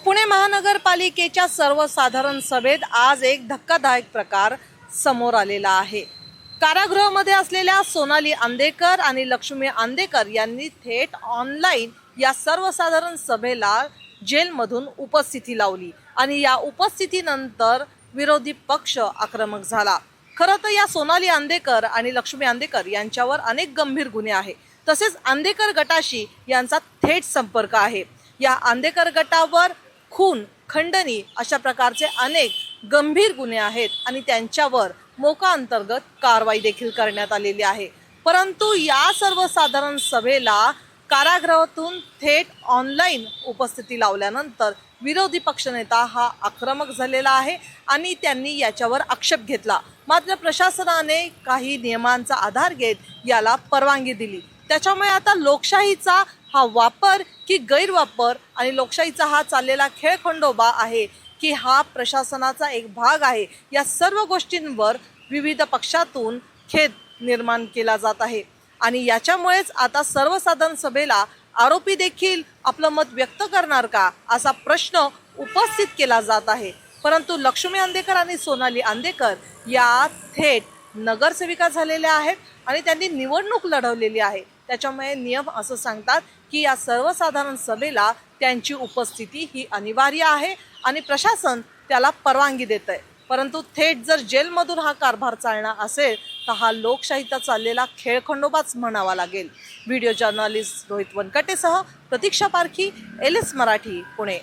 पुणे महानगरपालिकेच्या सर्वसाधारण सभेत आज एक धक्कादायक प्रकार समोर आलेला आहे। कारागृहामध्ये असलेल्या सोनाली आंदेकर आणि लक्ष्मी आंदेकर यांनी थेट ऑनलाईन या सर्वसाधारण सभेला जेलमधून उपस्थिती लावली आणि या उपस्थितीनंतर विरोधी पक्ष आक्रमक झाला। खरं तर या सोनाली आंदेकर आणि लक्ष्मी आंदेकर यांच्यावर अनेक गंभीर गुन्हे आहेत। तसेच आंदेकर गटाशी यांचा थेट संपर्क आहे। या आंदेकर गटावर खून, खंडणी अशा प्रकारचे अनेक गंभीर गुन्हे आहेत आणि त्यांच्यावर मोका अंतर्गत कारवाई देखील करण्यात आलेली आहे। परंतु या सर्वसाधारण सभेला कारागृहातून थेट ऑनलाईन उपस्थिती लावल्यानंतर विरोधी पक्षनेता हा आक्रमक झालेला आहे आणि त्यांनी याच्यावर आक्षेप घेतला। मात्र प्रशासनाने काही नियमांचा आधार घेत याला परवानगी दिली। त्याच्यामुळे आता लोकशाहीचा हा वापर की गैरवापर आणि लोकशाहीचा हा चाललेला खेळखंडोबा आहे की हा प्रशासनाचा एक भाग आहे, या सर्व गोष्टींवर विविध पक्षातून खेद निर्माण केला जात आहे। आणि याच्यामुळेच आता सर्वसाधारण सभेला आरोपी देखील आपलं मत व्यक्त करणार का असा प्रश्न उपस्थित केला जात आहे। परंतु लक्ष्मी आंदेकर आणि सोनाली आंदेकर या थेट नगरसेविका झालेल्या आहेत आणि त्यांनी निवडणूक लढवलेली आहे। त्याच्यामुळे नियम असं सांगतात की या सर्वसाधारण सभेला त्यांची उपस्थिती ही अनिवार्य आहे आणि प्रशासन त्याला परवानगी देत आहे। परंतु थेट जर जेलमधून हा कारभार चालणार असेल तर हा लोकशाहीचा चाललेला खेळखंडोबाच म्हणावा लागेल। व्हिडिओ जर्नलिस्ट रोहित वनकटेसह प्रतीक्षा पारखी, एलएस मराठी, पुणे।